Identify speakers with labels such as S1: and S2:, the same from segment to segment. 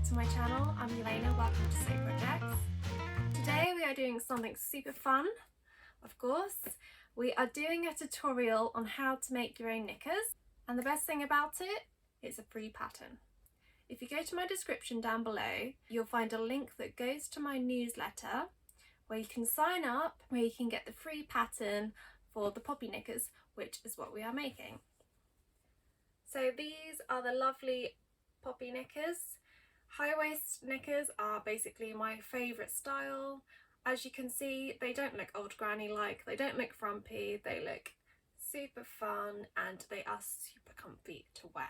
S1: back to my channel. I'm Elena, welcome to Sew Projects. Today we are doing something super fun, of course. We are doing a tutorial on how to make your own knickers, and the best thing about it, it's a free pattern. If you go to my description down below, you'll find a link that goes to my newsletter where you can sign up, where you can get the free pattern for the poppy knickers, which is what we are making. So these are the lovely poppy knickers. High waist knickers are basically my favourite style. As you can see, they don't look old granny like, they don't look frumpy, they look super fun and they are super comfy to wear.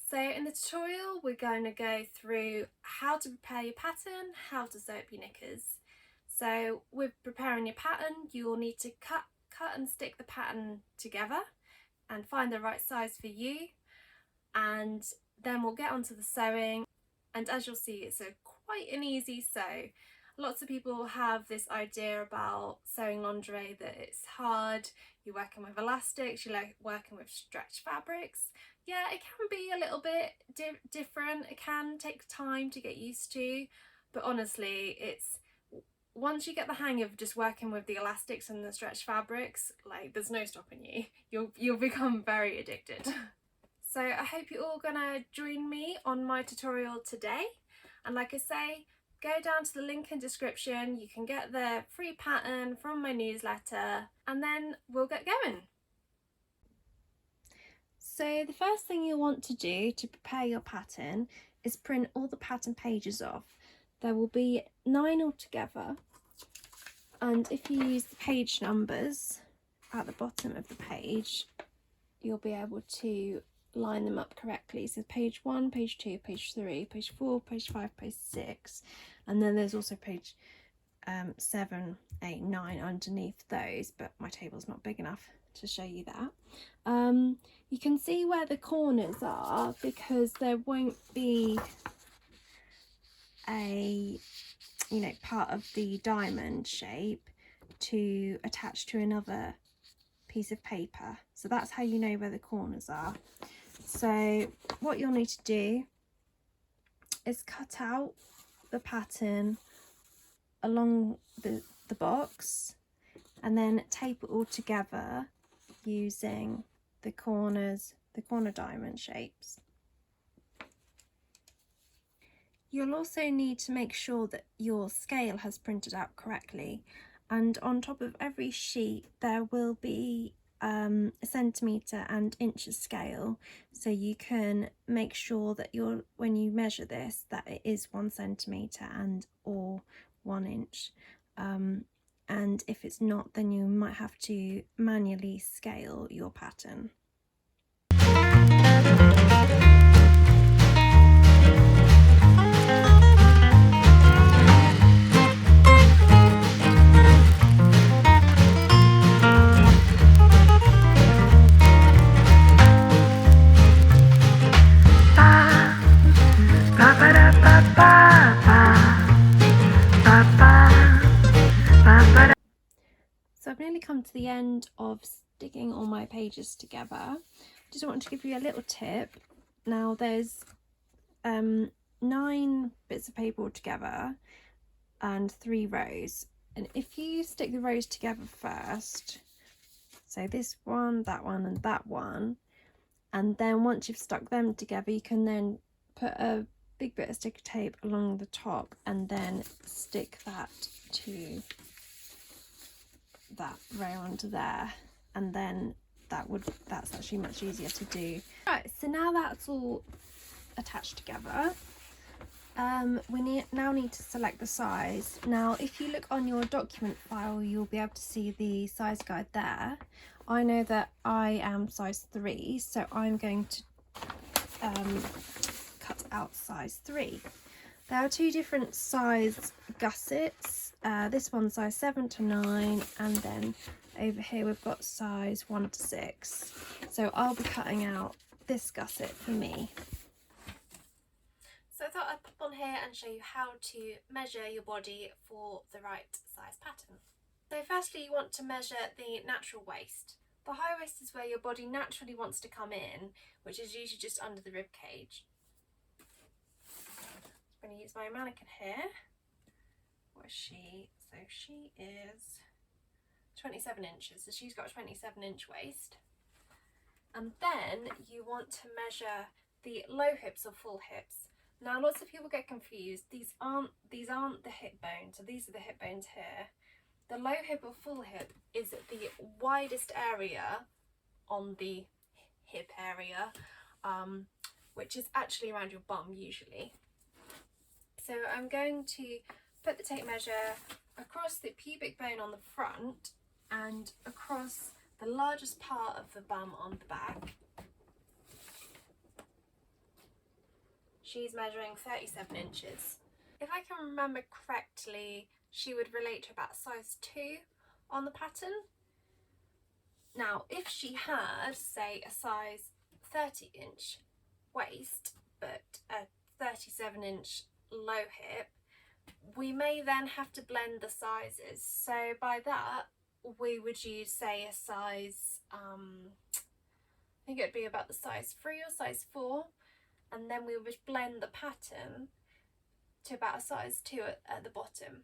S1: So in the tutorial we're going to go through how to prepare your pattern, how to sew up your knickers. So with preparing your pattern you will need to cut and stick the pattern together and find the right size for you, and then we'll get onto the sewing. And as you'll see, it's quite an easy sew. Lots of people have this idea about sewing lingerie that it's hard, you're working with elastics, you're working with stretch fabrics. Yeah, it can be a little bit different, it can take time to get used to, but honestly it's once you get the hang of just working with the elastics and the stretch fabrics, like there's no stopping you. You'll become very addicted. So I hope you're all gonna join me on my tutorial today. And like I say, go down to the link in description. You can get the free pattern from my newsletter and then we'll get going. So the first thing you'll want to do to prepare your pattern is print all the pattern pages off. There will be 9 altogether, and if you use the page numbers at the bottom of the page, you'll be able to line them up correctly. So page 1, page 2, page 3, page 4, page 5, page 6, and then there's also page 7, 8, 9 underneath those, but my table's not big enough to show you that. You can see where the corners are because there won't be a part of the diamond shape to attach to another piece of paper, so that's how you know where the corners are. So what you'll need to do is cut out the pattern along the box and then tape it all together using the corner diamond shapes. You'll also need to make sure that your scale has printed out correctly, and on top of every sheet there will be a centimetre and inches scale, so you can make sure that when you measure this that it is 1 centimetre and or 1 inch, and if it's not then you might have to manually scale your pattern. So I've nearly come to the end of sticking all my pages together. Just want to give you a little tip. Now there's 9 bits of paper all together and 3 rows, and if you stick the rows together first, so this one, that one and that one, and then once you've stuck them together you can then put a big bit of sticker tape along the top and then stick that to that row onto there, and then that's actually much easier to do. Right, so now that's all attached together, we now need to select the size. Now if you look on your document file you'll be able to see the size guide there. I know that I am size 3, so I'm going to cut out size 3. There are 2 different size gussets. This one's size 7 to 9, and then over here we've got size 1 to 6. So I'll be cutting out this gusset for me. So I thought I'd pop on here and show you how to measure your body for the right size pattern. So firstly you want to measure the natural waist. The high waist is where your body naturally wants to come in, which is usually just under the rib cage. I'm going to use my mannequin here. What is she? So she is 27 inches, so she's got a 27-inch waist. And then you want to measure the low hips or full hips. Now lots of people get confused. These aren't the hip bones, so these are the hip bones here. The low hip or full hip is the widest area on the hip area, which is actually around your bum usually. So I'm going to put the tape measure across the pubic bone on the front and across the largest part of the bum on the back. She's measuring 37 inches. If I can remember correctly, she would relate to about size 2 on the pattern. Now, if she had, say, a size 30-inch waist, but a 37-inch low hip, we may then have to blend the sizes. So by that, we would use, say, a size, I think it would be about the size 3 or size 4, and then we would blend the pattern to about a size 2 at the bottom.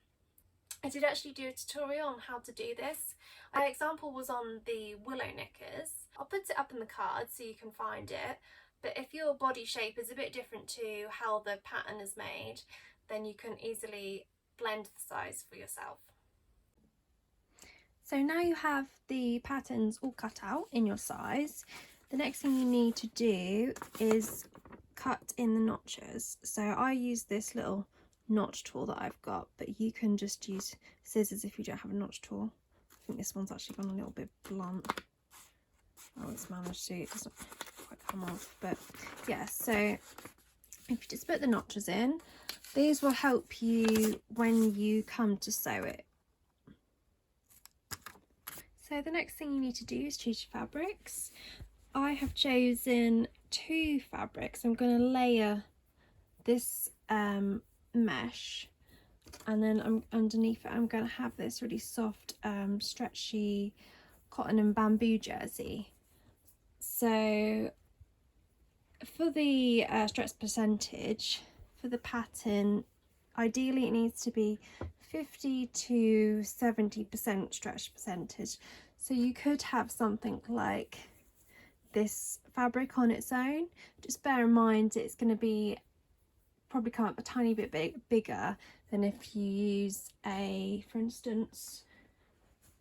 S1: I did actually do a tutorial on how to do this. My example was on the willow knickers. I'll put it up in the card so you can find it, but if your body shape is a bit different to how the pattern is made, then you can easily blend the size for yourself. So now you have the patterns all cut out in your size. The next thing you need to do is cut in the notches. So I use this little notch tool that I've got, but you can just use scissors if you don't have a notch tool. I think this one's actually gone a little bit blunt. Oh, it's managed to, it doesn't quite come off, but yeah, so if you just put the notches in, these will help you when you come to sew it. So the next thing you need to do is choose your fabrics. I have chosen 2 fabrics. I'm going to layer this mesh, and then underneath it I'm going to have this really soft stretchy cotton and bamboo jersey. So for the stretch percentage for the pattern, ideally it needs to be 50 to 70% stretch percentage. So you could have something like this fabric on its own. Just bear in mind it's going to be probably come up a tiny bit bigger than if you use a, for instance,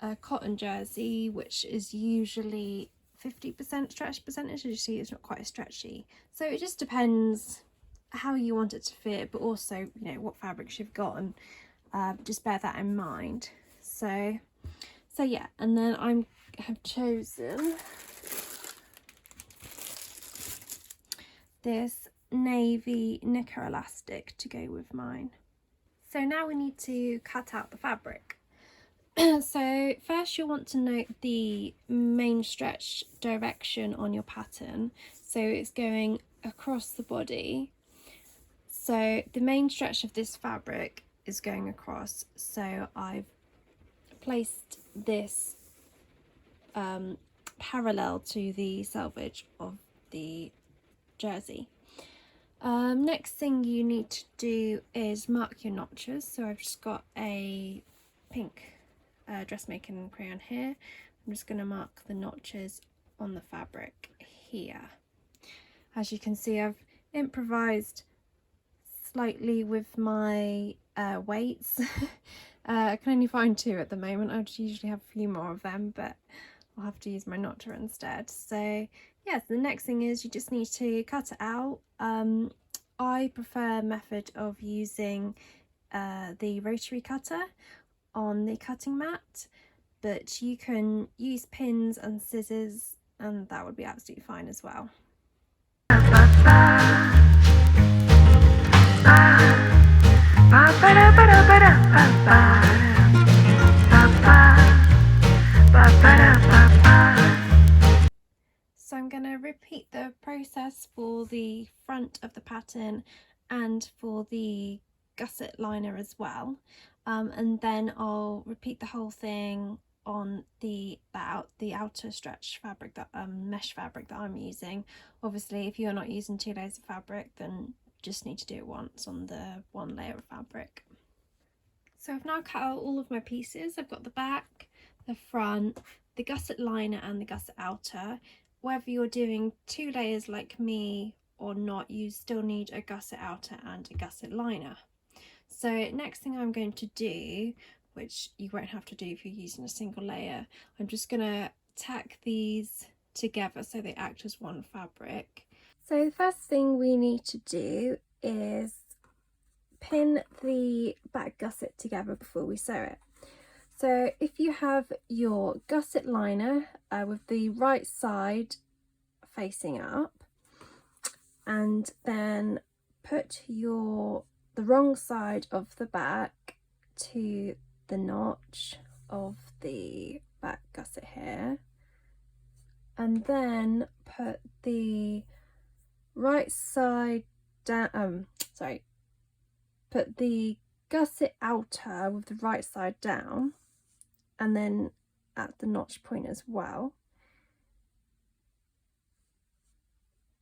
S1: a cotton jersey, which is usually 50% stretch percentage. As you see, it's not quite as stretchy. So it just depends how you want it to fit, but also, you know, what fabrics you've got, and just bear that in mind. So yeah, and then I have chosen this navy knicker elastic to go with mine. So now we need to cut out the fabric. So first you'll want to note the main stretch direction on your pattern. So it's going across the body. So the main stretch of this fabric is going across. So I've placed this parallel to the selvage of the jersey. Next thing you need to do is mark your notches. So I've just got a pink dressmaking crayon here. I'm just going to mark the notches on the fabric here. As you can see, I've improvised slightly with my weights. I can only find 2 at the moment. I usually have a few more of them, but I'll have to use my notcher instead. So yeah, so the next thing is you just need to cut it out. I prefer a method of using the rotary cutter on the cutting mat, but you can use pins and scissors and that would be absolutely fine as well. So I'm going to repeat the process for the front of the pattern and for the gusset liner as well, and then I'll repeat the whole thing on the outer stretch fabric, that mesh fabric that I'm using. Obviously if you're not using 2 layers of fabric, then just need to do it once on the one layer of fabric. So I've now cut out all of my pieces. I've got the back, the front, the gusset liner and the gusset outer. Whether you're doing 2 layers like me or not, you still need a gusset outer and a gusset liner. So next thing I'm going to do, which you won't have to do if you're using a single layer, I'm just going to tack these together so they act as one fabric. So the first thing we need to do is pin the back gusset together before we sew it. So if you have your gusset liner with the right side facing up, and then put the wrong side of the back to the notch of the back gusset here, and then put the right side down, put the gusset outer with the right side down, and then at the notch point as well,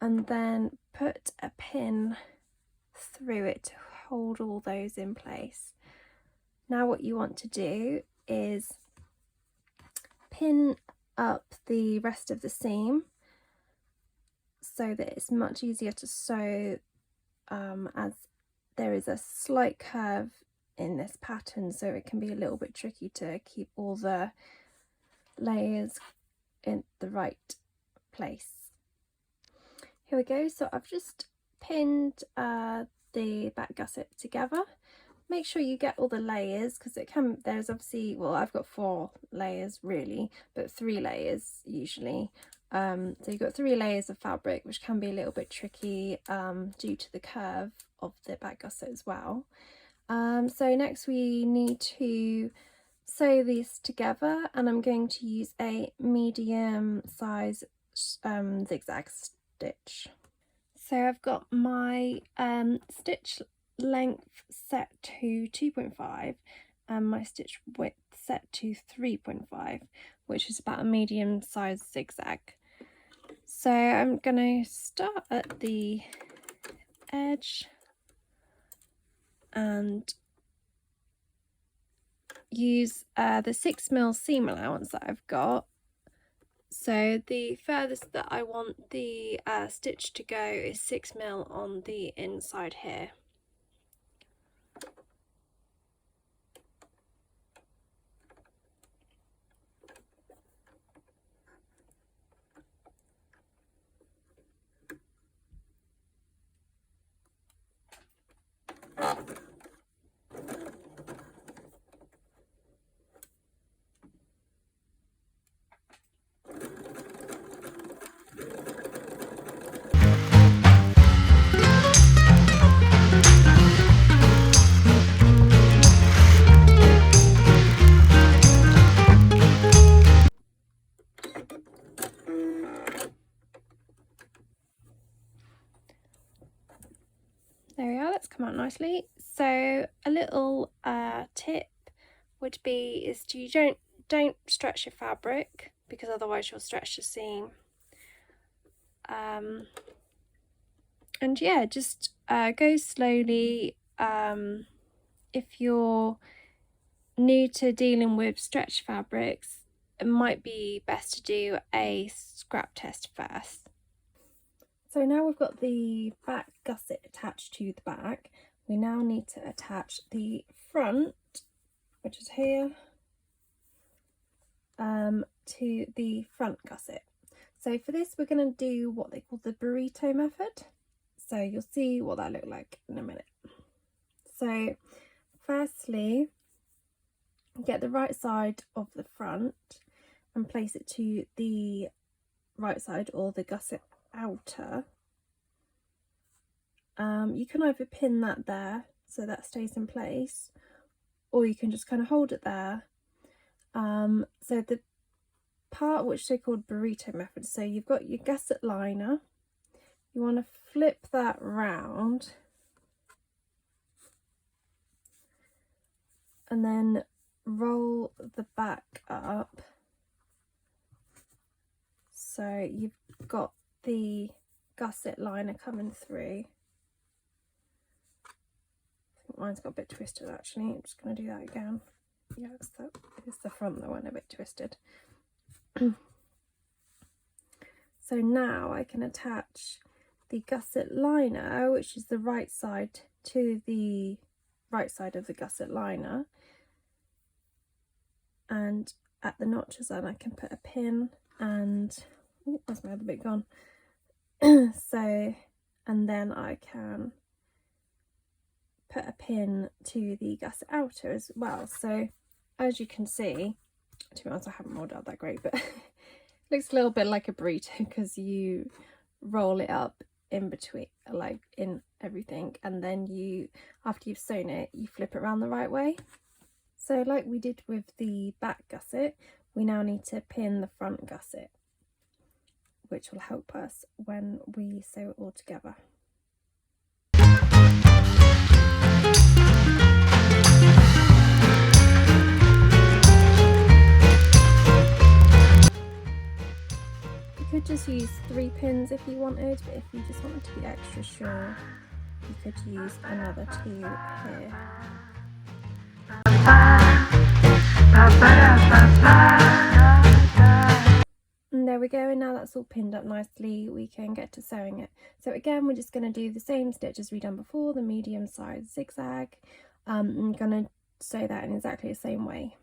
S1: and then put a pin through it to hold all those in place. Now what you want to do is pin up the rest of the seam so that it's much easier to sew, as there is a slight curve in this pattern, so it can be a little bit tricky to keep all the layers in the right place. Here we go. So I've just pinned the back gusset together. Make sure you get all the layers, because there's obviously, well, I've got 4 layers really, but 3 layers usually. So you've got 3 layers of fabric, which can be a little bit tricky due to the curve of the back gusset as well. So next we need to sew these together, and I'm going to use a medium size zigzag stitch. So I've got my stitch length set to 2.5 and my stitch width set to 3.5, which is about a medium size zigzag. So I'm going to start at the edge and use the 6mm seam allowance that I've got. So the furthest that I want the stitch to go is 6mm on the inside here. There we are, that's come out nicely. So a little tip would be is don't stretch your fabric, because otherwise you'll stretch the seam. And yeah, just go slowly. If you're new to dealing with stretch fabrics, it might be best to do a scrap test first. So now we've got the back gusset attached to the back, we now need to attach the front, which is here, to the front gusset. So for this we're going to do what they call the burrito method. So you'll see what that looks like in a minute. So firstly, get the right side of the front and place it to the right side, or the gusset outer. You can either pin that there so that stays in place, or you can just kind of hold it there. So the part which they called burrito method, so you've got your gusset liner, you want to flip that round and then roll the back up, so you've got the gusset liner coming through, mine's got a bit twisted actually. I'm just going to do that again. Yeah, it's the front that went a bit twisted. So now I can attach the gusset liner, which is the right side, to the right side of the gusset liner, and at the notches then I can put a pin and oh, where's my other bit gone? So, and then I can put a pin to the gusset outer as well. So as you can see, to be honest, I haven't rolled out that great, but it looks a little bit like a burrito because you roll it up in between, like in everything, and then you, after you've sewn it, you flip it around the right way. So like we did with the back gusset, we now need to pin the front gusset, which will help us when we sew it all together. You could just use 3 pins if you wanted, but if you just wanted to be extra sure, you could use another 2 here. And there we go, and now that's all pinned up nicely, we can get to sewing it. So again, we're just going to do the same stitch as we done before, the medium size zigzag. I'm going to sew that in exactly the same way.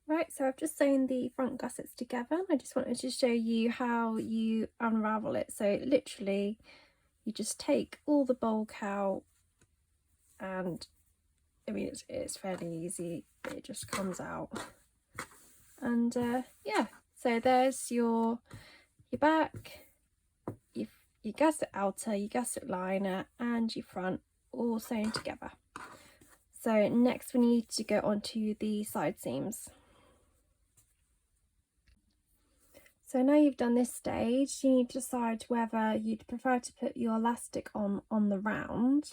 S1: Right, so I've just sewn the front gussets together. I just wanted to show you how you unravel it. So literally, you just take all the bulk out, and I mean it's fairly easy. It just comes out, and yeah. So there's your back, your gusset outer, your gusset liner, and your front all sewn together. So next we need to go on to the side seams. So now you've done this stage, you need to decide whether you'd prefer to put your elastic on the round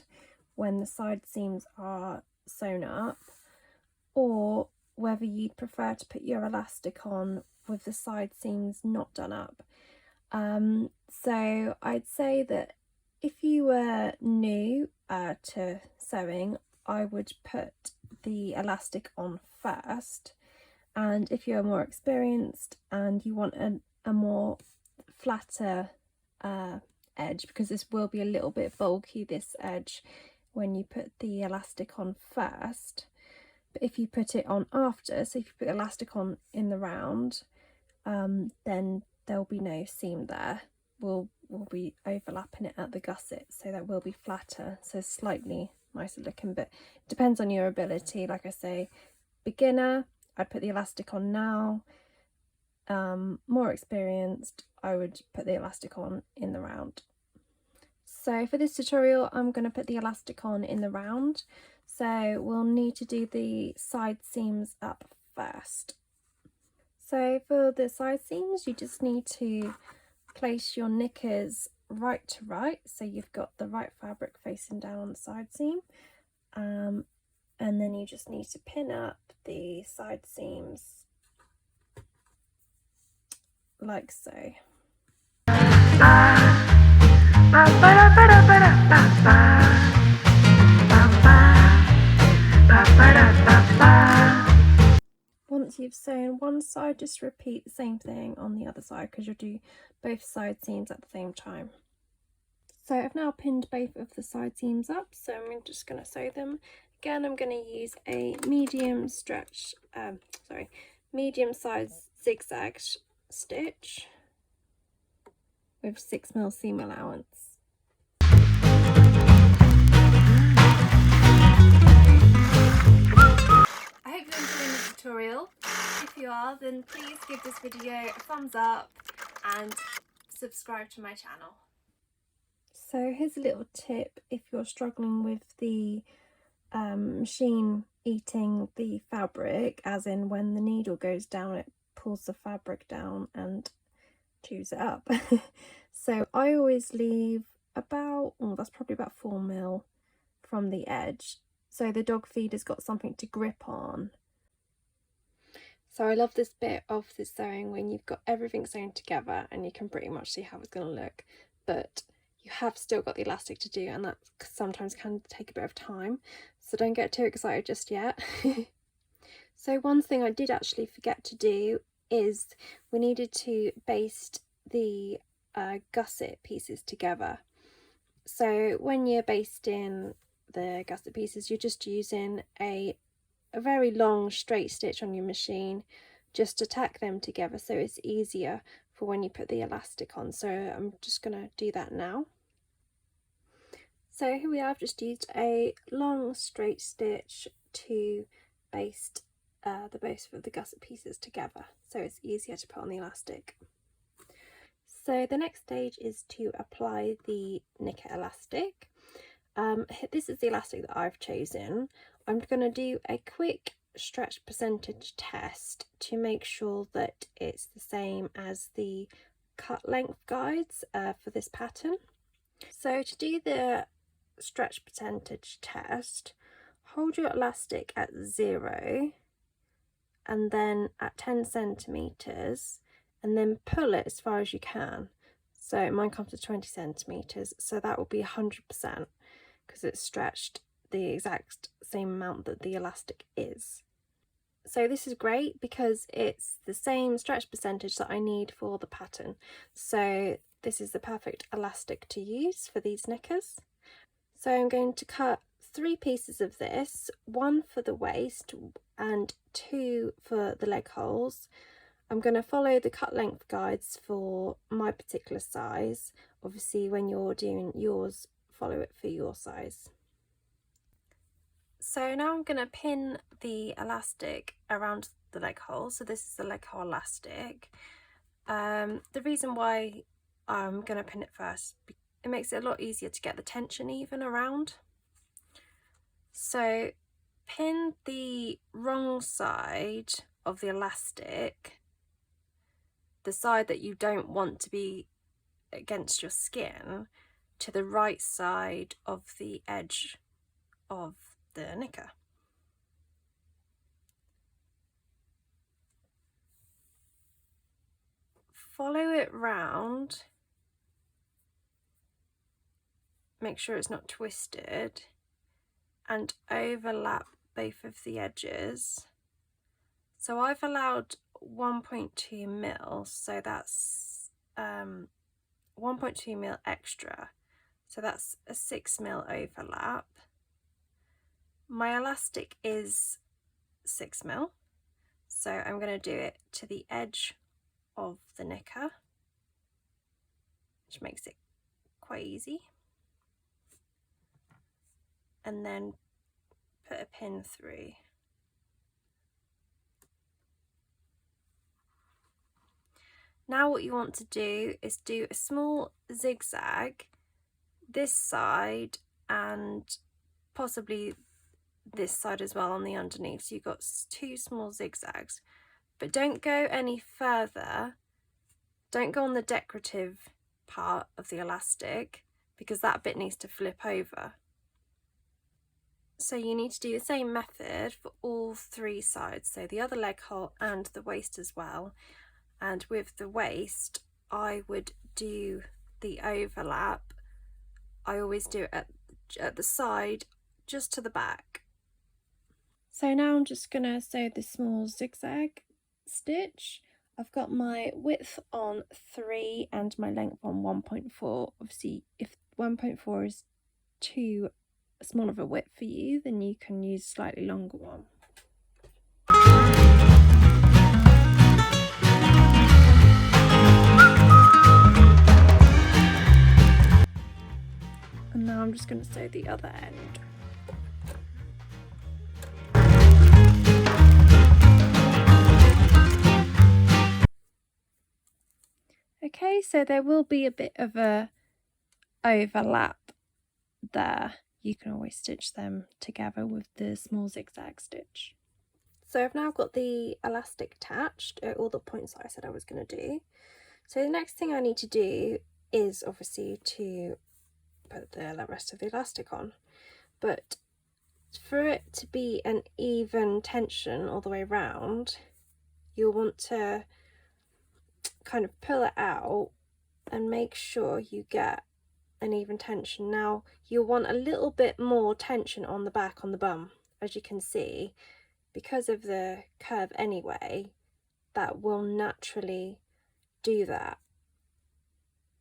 S1: when the side seams are sewn up, or whether you'd prefer to put your elastic on with the side seams not done up. So I'd say that if you were new to sewing, I would put the elastic on first, and if you're more experienced and you want a more flatter edge, because this will be a little bit bulky, this edge, when you put the elastic on first, but if you put it on after, so if you put the elastic on in the round, then there'll be no seam there. We'll be overlapping it at the gusset, so that will be flatter, so slightly nicer looking, but it depends on your ability. Like I say, beginner, I'd put the elastic on now. More experienced, I would put the elastic on in the round. So for this tutorial, I'm going to put the elastic on in the round, so we'll need to do the side seams up first. So for the side seams, you just need to place your knickers right to right, so you've got the right fabric facing down on the side seam, and then you just need to pin up the side seams like so. Once you've sewn one side, just repeat the same thing on the other side, because you'll do both side seams at the same time. So I've now pinned both of the side seams up, so I'm just going to sew them. Again, I'm going to use a medium size zigzag stitch with 6mm seam allowance. I hope you're enjoying this tutorial. If you are, then please give this video a thumbs up and subscribe to my channel. So here's a little tip if you're struggling with the machine eating the fabric, as in when the needle goes down it pulls the fabric down and chews it up. So I always leave about, that's probably about 4mm from the edge, so the dog feeder's got something to grip on. So I love this bit of this sewing when you've got everything sewn together and you can pretty much see how it's going to look, but you have still got the elastic to do, and that sometimes can take a bit of time, so don't get too excited just yet. So one thing I did actually forget to do is we needed to baste the gusset pieces together. So when you're basting the gusset pieces, you're just using a very long straight stitch on your machine just to tack them together, so it's easier for when you put the elastic on. So I'm just going to do that now. So here we are, I've just used a long straight stitch to baste both of the gusset pieces together, so it's easier to put on the elastic. So the next stage is to apply the knicker elastic. This is the elastic that I've chosen. I'm going to do a quick stretch percentage test to make sure that it's the same as the cut length guides for this pattern. So to do the stretch percentage test, hold your elastic at 0 and then at 10 centimeters, and then pull it as far as you can. So mine comes to 20 centimeters, so that will be 100% because it's stretched the exact same amount that the elastic is. So this is great because it's the same stretch percentage that I need for the pattern. So this is the perfect elastic to use for these knickers. So I'm going to cut 3 pieces of this, 1 for the waist and 2 for the leg holes. I'm going to follow the cut length guides for my particular size. Obviously when you're doing yours, follow it for your size. So now I'm going to pin the elastic around the leg hole. So this is the leg hole elastic. The reason why I'm going to pin it first, it makes it a lot easier to get the tension even around. So pin the wrong side of the elastic, the side that you don't want to be against your skin, to the right side of the edge of the knicker. Follow it round, make sure it's not twisted, and overlap both of the edges. So I've allowed 1.2 mil, so that's 1.2 mil extra, so that's a 6 mil overlap. My elastic is 6 mil, so I'm going to do it to the edge of the knicker, which makes it quite easy, and then put a pin through. Now what you want to do is do a small zigzag this side and possibly this side as well on the underneath, so you've got 2 small zigzags, but don't go any further, don't go on the decorative part of the elastic because that bit needs to flip over. So you need to do the same method for all 3 sides, so the other leg hole and the waist as well. And with the waist, I would do the overlap. I always do it at the side, just to the back. So now I'm just going to sew the small zigzag stitch. I've got my width on 3 and my length on 1.4. Obviously, if 1.4 is too small of a width for you, then you can use a slightly longer one. And now I'm just going to sew the other end. Okay, so there will be a bit of a overlap there. You can always stitch them together with the small zigzag stitch. So I've now got the elastic attached at all the points that I said I was going to do. So the next thing I need to do is obviously to put the rest of the elastic on, but for it to be an even tension all the way around, you'll want to kind of pull it out and make sure you get an even tension. Now you'll want a little bit more tension on the back, on the bum, as you can see, because of the curve anyway, that will naturally do that.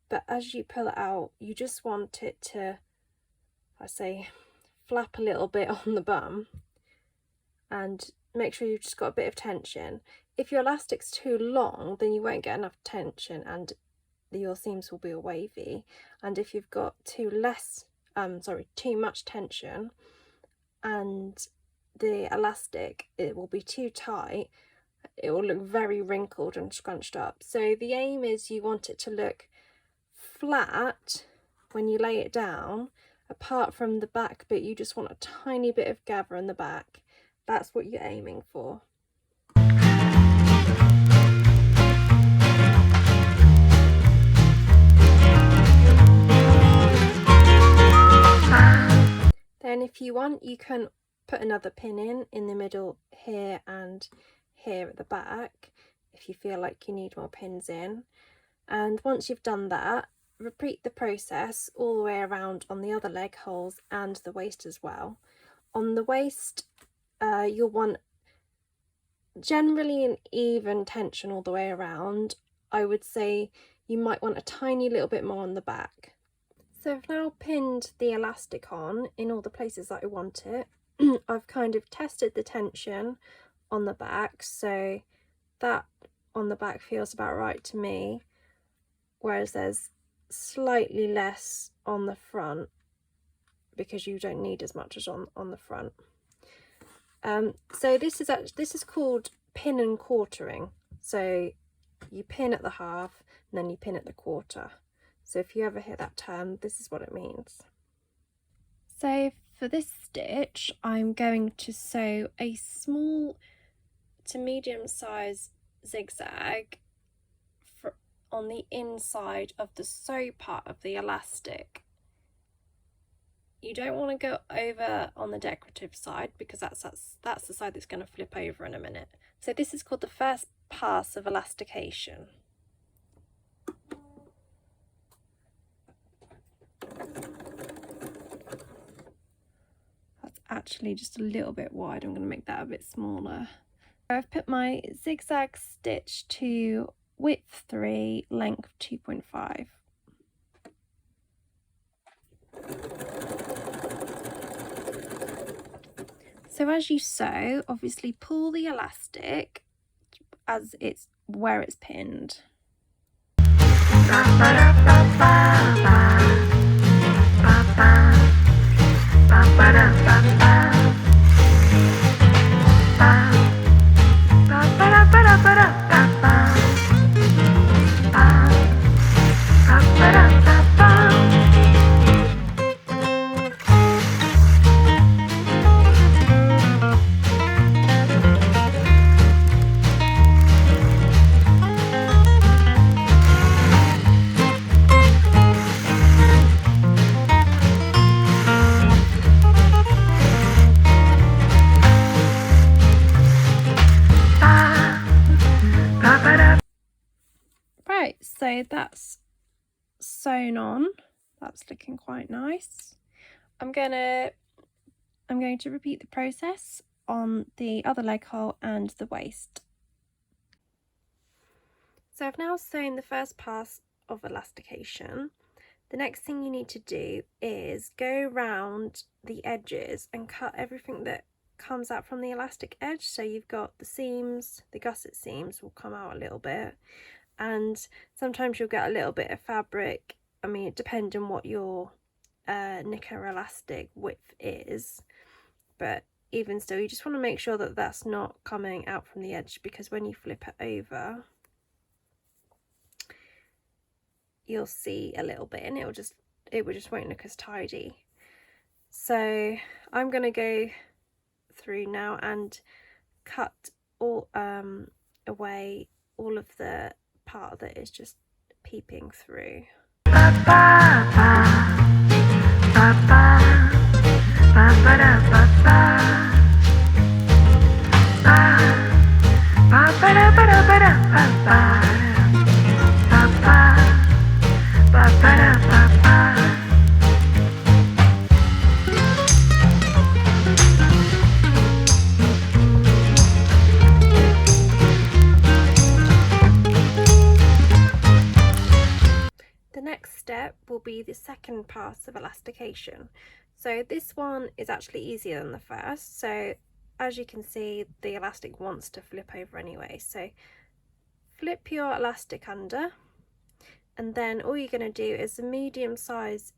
S1: But as you pull it out, you just want it to, I say, flap a little bit on the bum, and make sure you've just got a bit of tension. If your elastic's too long, then you won't get enough tension and your seams will be wavy. And if you've got too much tension and the elastic, it will be too tight, it will look very wrinkled and scrunched up. So the aim is you want it to look flat when you lay it down. Apart from the back bit, you just want a tiny bit of gather in the back. That's what you're aiming for. Then if you want, you can put another pin in the middle here and here at the back, if you feel like you need more pins in. And once you've done that, repeat the process all the way around on the other leg holes and the waist as well. On the waist, you'll want generally an even tension all the way around. I would say you might want a tiny little bit more on the back. So I've now pinned the elastic on in all the places that I want it. I've kind of tested the tension on the back, so that on the back feels about right to me, whereas there's slightly less on the front because you don't need as much as on the front. So this is called pin and quartering. So you pin at the half and then you pin at the quarter. So if you ever hear that term, this is what it means. So for this stitch, I'm going to sew a small to medium size zigzag on the inside of the sew part of the elastic. You don't want to go over on the decorative side because that's the side that's going to flip over in a minute. So this is called the first pass of elastication. That's actually just a little bit wide. I'm going to make that a bit smaller. I've put my zigzag stitch to width 3, length 2.5. So as you sew, obviously pull the elastic as it's where it's pinned. Right, so that's sewn on. That's looking quite nice. I'm going to repeat the process on the other leg hole and the waist. So I've now sewn the first pass of elastication. The next thing you need to do is go round the edges and cut everything that comes out from the elastic edge. So you've got the seams, the gusset seams will come out a little bit, and sometimes you'll get a little bit of fabric. I mean, it depends on what your knicker elastic width is, but even still, you just want to make sure that that's not coming out from the edge, because when you flip it over, you'll see a little bit and it just won't look as tidy. So I'm going to go through now and cut all away all of the part that is just peeping through. pass of elastication. So this one is actually easier than the first. So as you can see, the elastic wants to flip over anyway. So flip your elastic under, and then all you're going to do is a medium size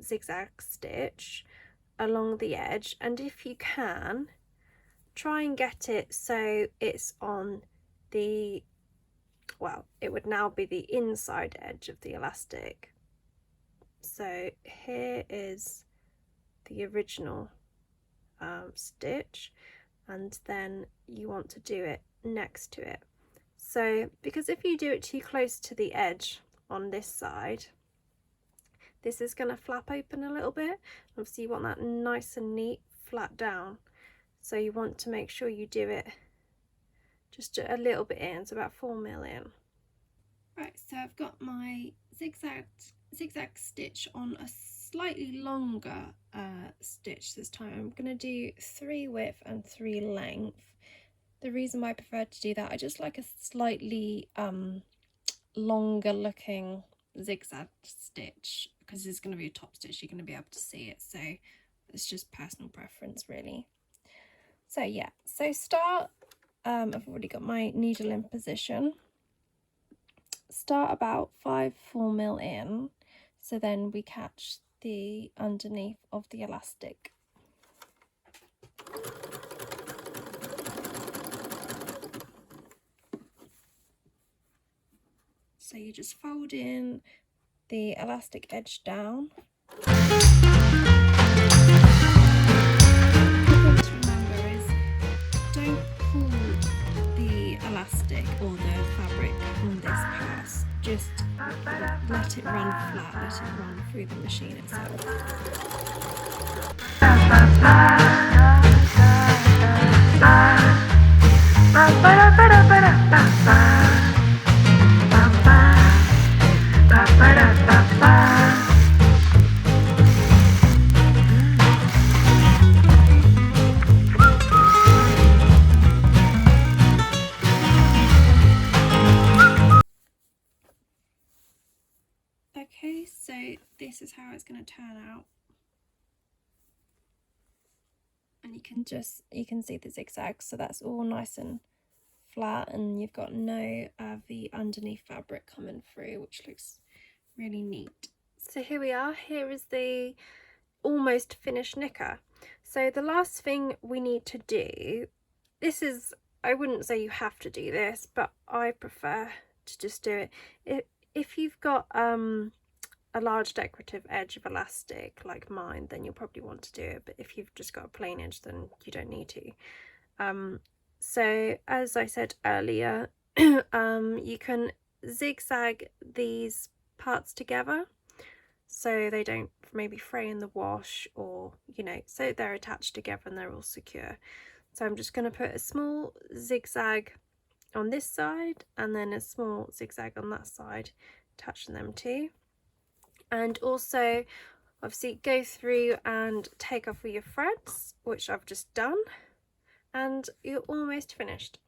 S1: zigzag stitch along the edge, and if you can, try and get it so it's on the, well, it would now be the inside edge of the elastic. So here is the original stitch, and then you want to do it next to it. So because if you do it too close to the edge on this side, this is going to flap open a little bit. Obviously you want that nice and neat flat down, so you want to make sure you do it just a little bit in, so about 4 mil in. Right, so I've got my zigzag stitch on a slightly longer stitch this time. I'm going to do 3 width and 3 length. The reason why I prefer to do that, I just like a slightly longer looking zigzag stitch, because it's going to be a top stitch, you're going to be able to see it, so it's just personal preference really. So yeah, so start, I've already got my needle in position, start about 4 mil in, so then we catch the underneath of the elastic. So you just fold in the elastic edge down. The thing to remember is, don't pull the elastic or the fabric on this pass, just let it run flat, let it run through the machine itself. Okay, so this is how it's going to turn out, and you can see the zigzags, so that's all nice and flat, and you've got no the underneath fabric coming through, which looks really neat. So here we are, here is the almost finished knicker. So the last thing we need to do, this is, I wouldn't say you have to do this, but I prefer to just do it. If you've got a large decorative edge of elastic like mine, then you'll probably want to do it, but if you've just got a plain edge, then you don't need to. So as I said earlier, you can zigzag these parts together so they don't maybe fray in the wash, or so they're attached together and they're all secure. So I'm just going to put a small zigzag on this side and then a small zigzag on that side, attaching them too. And also obviously go through and take off all your threads, which I've just done, and you're almost finished.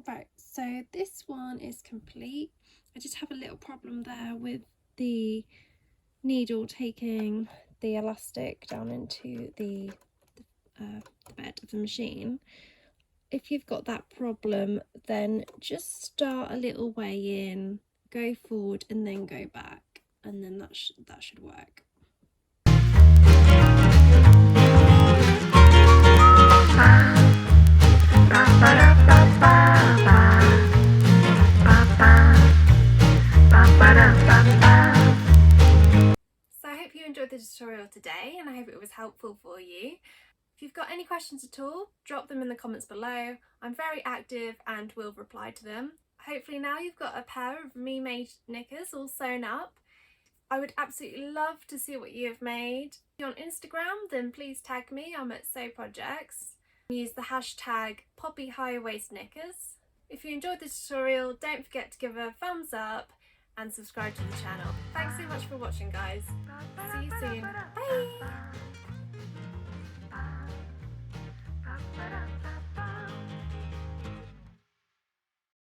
S1: Right, so this one is complete. I just have a little problem there with the needle taking the elastic down into the bed of the machine. If you've got that problem, then just start a little way in, go forward and then go back, and then that should work. So I hope you enjoyed the tutorial today, and I hope it was helpful for you. If you've got any questions at all, drop them in the comments below. I'm very active and will reply to them. Hopefully now you've got a pair of me-made knickers all sewn up. I would absolutely love to see what you have made. If you're on Instagram, then please tag me. I'm at Sew Projects. Use the hashtag Poppy High Waist Knickers. If you enjoyed the tutorial, don't forget to give it a thumbs up and subscribe to the channel. Thanks so much for watching, guys. See you soon. Bye!